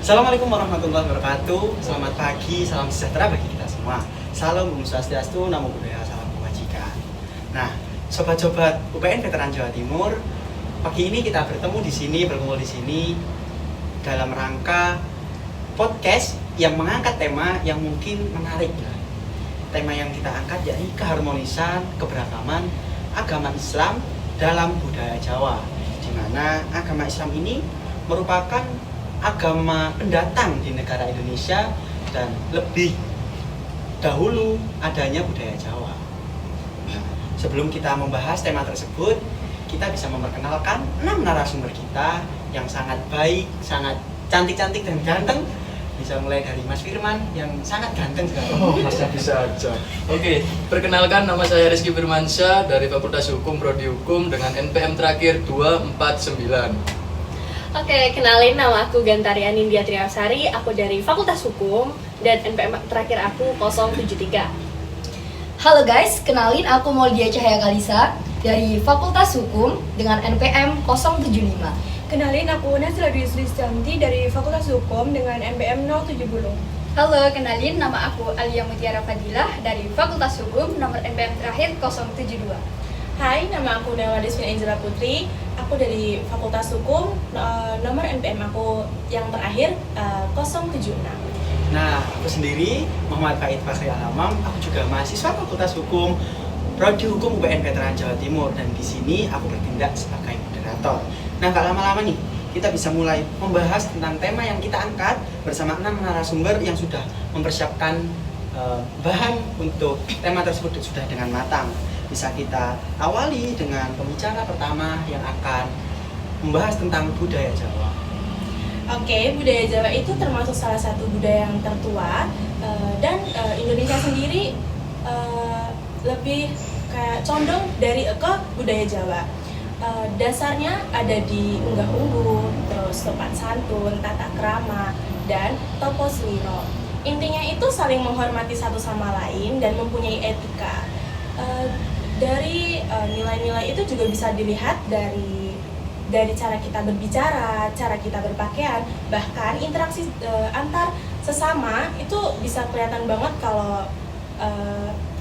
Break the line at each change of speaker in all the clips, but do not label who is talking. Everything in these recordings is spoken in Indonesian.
Assalamualaikum warahmatullahi wabarakatuh. Selamat pagi, salam sejahtera bagi kita semua. Salam Om Swastiastu, Namo Buddhaya, salam kebajikan. Nah, sobat-sobat UPN Veteran Jawa Timur, pagi ini kita berkumpul di sini dalam rangka podcast yang mengangkat tema yang mungkin menarik. Tema yang kita angkat yakni keharmonisan, keberagaman agama Islam dalam budaya Jawa, di mana agama Islam ini merupakan agama pendatang di negara Indonesia dan lebih dahulu adanya budaya Jawa. Nah, sebelum kita membahas tema tersebut, kita bisa memperkenalkan 6 narasumber kita yang sangat baik, sangat cantik-cantik dan ganteng. Bisa mulai dari Mas Firman yang sangat ganteng sekali.
Oh, bisa aja. Oke, perkenalkan nama saya Rizky Firmansyah dari Fakultas Hukum Prodi Hukum dengan NPM terakhir 249.
Oke, kenalin nama aku Gantari Anindya Triasari, aku dari Fakultas Hukum dan NPM terakhir aku 073.
Halo guys, kenalin aku Moldia Cahaya Kalisa dari Fakultas Hukum dengan NPM 075.
Kenalin aku Nazila Dwi Sulistianti dari Fakultas Hukum dengan NPM 070.
Halo, kenalin nama aku Alia Mutiara Fadilah dari Fakultas Hukum nomor NPM terakhir 072.
Hai, nama aku Naila Desvina Angela Putri. Aku dari Fakultas Hukum, nomor NPM aku yang terakhir 076.
Nah, aku sendiri Muhammad Faid Fakhri Alamam, aku juga mahasiswa Fakultas Hukum Prodi Hukum UPN Veteran Jawa Timur, dan di sini aku bertindak sebagai moderator. Nah, gak lama-lama nih, kita bisa mulai membahas tentang tema yang kita angkat bersama 6 narasumber yang sudah mempersiapkan bahan untuk tema tersebut sudah dengan matang. Bisa kita awali dengan pembicara pertama yang akan membahas tentang budaya Jawa.
Oke, budaya Jawa itu termasuk salah satu budaya yang tertua, dan Indonesia sendiri lebih kayak condong dari ke budaya Jawa. Dasarnya ada di unggah-ungguh, terus sopan santun, tata krama, dan topo seliro. Intinya itu saling menghormati satu sama lain dan mempunyai etika. Dari nilai-nilai itu juga bisa dilihat dari cara kita berbicara, cara kita berpakaian, bahkan interaksi antar sesama itu bisa kelihatan banget kalau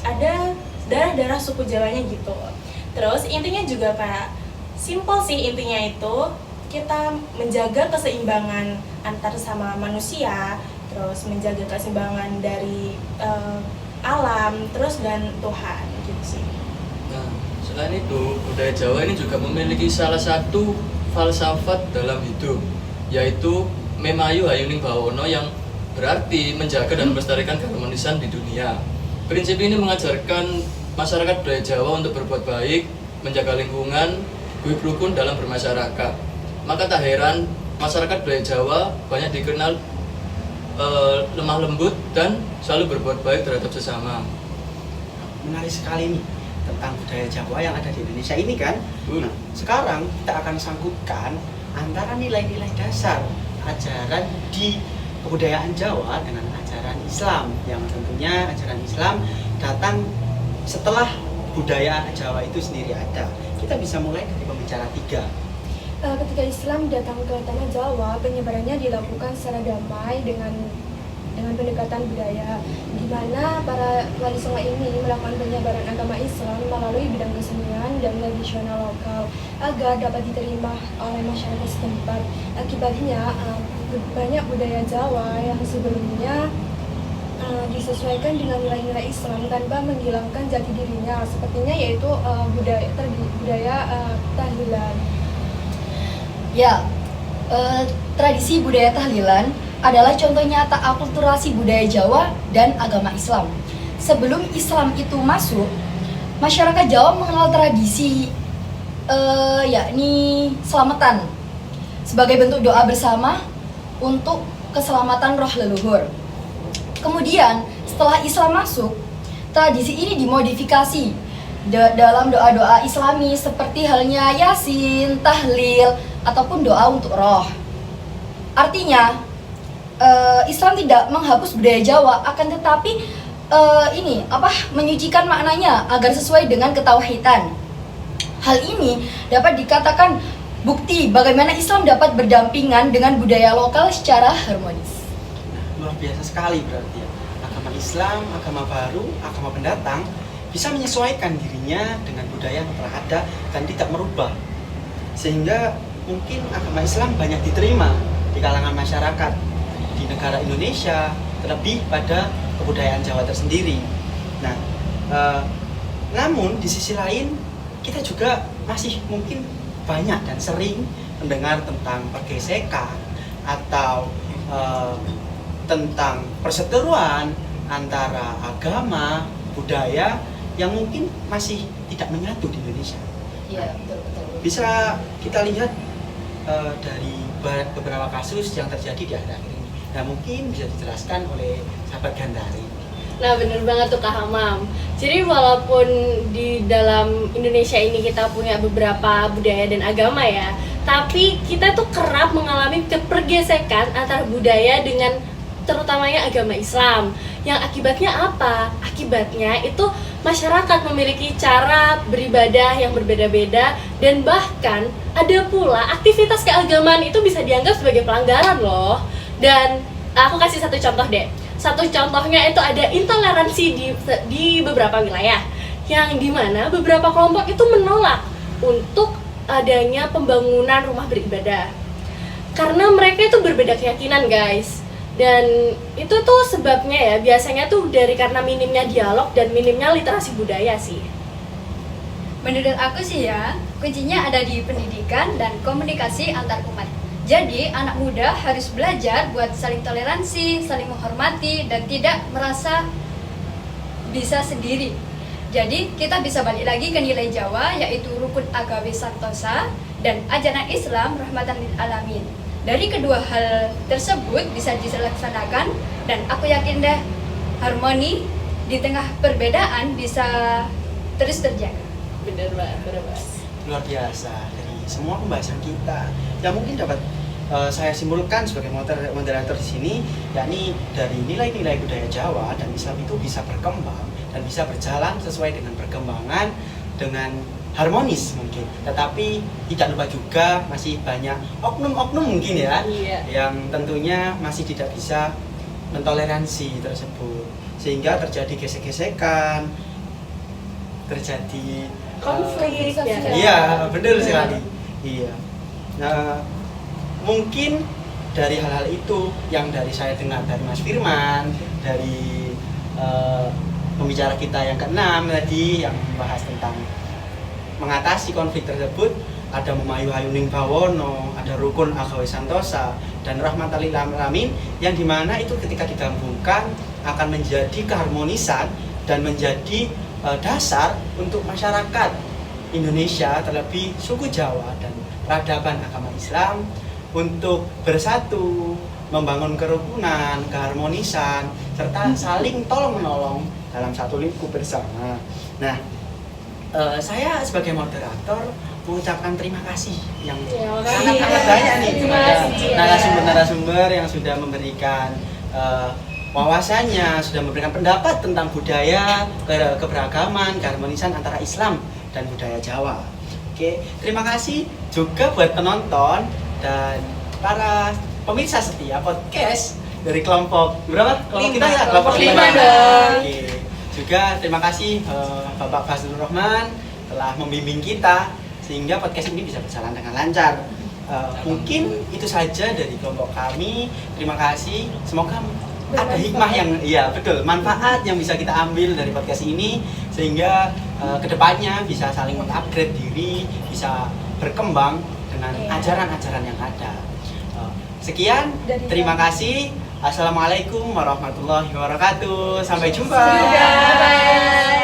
ada darah-darah suku Jawanya gitu. Terus intinya juga kayak simple sih, intinya itu kita menjaga keseimbangan antar sama manusia, terus menjaga keseimbangan dari alam, terus dan Tuhan gitu sih.
Nah, selain itu, budaya Jawa ini juga memiliki salah satu falsafat dalam hidup, yaitu Memayu Hayuning Bawono, yang berarti menjaga dan melestarikan keharmonisan di dunia. Prinsip ini mengajarkan masyarakat budaya Jawa untuk berbuat baik, menjaga lingkungan, guyub rukun dalam bermasyarakat. Maka tak heran masyarakat budaya Jawa banyak dikenal lemah lembut dan selalu berbuat baik terhadap sesama.
Menarik sekali nih tentang budaya Jawa yang ada di Indonesia ini kan. Nah, sekarang kita akan sangkutkan antara nilai-nilai dasar ajaran di kebudayaan Jawa dengan ajaran Islam, yang tentunya ajaran Islam datang setelah budaya Jawa itu sendiri ada. Kita bisa mulai dari pembicara 3.
Ketika Islam datang ke tanah Jawa, penyebarannya dilakukan secara damai dengan pendekatan budaya, di mana para wali songo ini melakukan penyebaran agama Islam melalui bidang kesenian dan tradisional lokal agar dapat diterima oleh masyarakat setempat. Akibatnya, banyak budaya Jawa yang sebelumnya disesuaikan dengan nilai-nilai Islam tanpa menghilangkan jati dirinya, sepertinya yaitu budaya tahlilan.
Ya, tradisi budaya tahlilan adalah contoh nyata akulturasi budaya Jawa dan agama Islam. Sebelum Islam itu masuk, masyarakat Jawa mengenal tradisi yakni selamatan sebagai bentuk doa bersama untuk keselamatan roh leluhur. Kemudian setelah Islam masuk, tradisi ini dimodifikasi dalam doa-doa Islami seperti halnya Yasin, tahlil, ataupun doa untuk roh. Artinya, Islam tidak menghapus budaya Jawa, akan tetapi menyucikan maknanya agar sesuai dengan ketauhidan. Hal ini dapat dikatakan Bukti bagaimana Islam dapat berdampingan dengan budaya lokal secara harmonis.
Nah, luar biasa sekali berarti ya. Agama Islam, agama baru, agama pendatang bisa menyesuaikan dirinya dengan budaya yang telah ada dan tidak merubah. Sehingga mungkin agama Islam banyak diterima di kalangan masyarakat di negara Indonesia, terlebih pada kebudayaan Jawa tersendiri. Nah, namun di sisi lain kita juga masih mungkin banyak dan sering mendengar tentang pergesekan atau tentang perseteruan antara agama, budaya yang mungkin masih tidak menyatu di Indonesia.
Iya, betul.
Bisa kita lihat dari beberapa kasus yang terjadi di akhir-akhir ini. Nah, mungkin bisa dijelaskan oleh sahabat Gantari.
Nah, bener banget tuh Kak Hamam. Jadi walaupun di dalam Indonesia ini kita punya beberapa budaya dan agama ya, tapi kita tuh kerap mengalami kepergesekan antara budaya dengan terutamanya agama Islam. Yang akibatnya apa? Akibatnya itu masyarakat memiliki cara beribadah yang berbeda-beda, dan bahkan ada pula aktivitas keagamaan itu bisa dianggap sebagai pelanggaran loh. Dan aku kasih satu contoh deh. Satu contohnya itu ada intoleransi di beberapa wilayah, yang dimana beberapa kelompok itu menolak untuk adanya pembangunan rumah beribadah karena mereka itu berbeda keyakinan, guys. Dan itu tuh sebabnya ya biasanya tuh dari karena minimnya dialog dan minimnya literasi budaya sih.
Menurut aku sih ya, kuncinya ada di pendidikan dan komunikasi antar umat. Jadi anak muda harus belajar buat saling toleransi, saling menghormati, dan tidak merasa bisa sendiri. Jadi kita bisa balik lagi ke nilai Jawa, yaitu rukun agawe santosa dan ajaran Islam rahmatan lil alamin. Dari kedua hal tersebut bisa dilaksanakan, dan aku yakin deh harmoni di tengah perbedaan bisa terus terjaga.
Bener banget.
Luar biasa dari semua pembahasan kita yang mungkin dapat saya simpulkan sebagai moderator di sini, yakni dari nilai-nilai budaya Jawa dan Islam itu bisa berkembang dan bisa berjalan sesuai dengan perkembangan dengan harmonis mungkin, tetapi tidak lupa juga masih banyak oknum-oknum mungkin ya, yang tentunya masih tidak bisa mentoleransi tersebut, sehingga terjadi gesek-gesekan, terjadi
Konflik ya.
iya, benar sekali. Iya. Nah, mungkin dari hal-hal itu yang dari saya dengar dari Mas Firman, dari pembicara kita yang keenam tadi yang membahas tentang mengatasi konflik tersebut, ada Memayu Hayuning Bawono, ada Rukun Agawe Santosa, dan Rahmatan lil Alamin, yang dimana itu ketika digabungkan akan menjadi keharmonisan dan menjadi dasar untuk masyarakat Indonesia, terlebih suku Jawa dan peradaban agama Islam untuk bersatu, membangun kerukunan, keharmonisan, serta saling tolong-menolong dalam satu lingkup bersama. Nah, saya sebagai moderator mengucapkan terima kasih yang sangat banyak nih kepada narasumber-narasumber yang sudah memberikan wawasannya, sudah memberikan pendapat tentang budaya, keberagaman, keharmonisan antara Islam dan budaya Jawa. Oke, terima kasih juga buat penonton dan para pemirsa setia podcast dari kelompok berapa? Kelompok kita ya, kelompok 5 dong. Oke. Juga terima kasih Bapak Fazlur Rahman telah membimbing kita sehingga podcast ini bisa berjalan dengan lancar. Mungkin itu saja dari kelompok kami. Terima kasih. Semoga ada hikmah yang, iya betul, manfaat yang bisa kita ambil dari podcast ini sehingga kedepannya bisa saling mengupgrade diri, bisa berkembang dengan ajaran-ajaran yang ada. Sekian, terima kasih. Assalamualaikum warahmatullahi wabarakatuh. Sampai jumpa.
Bye.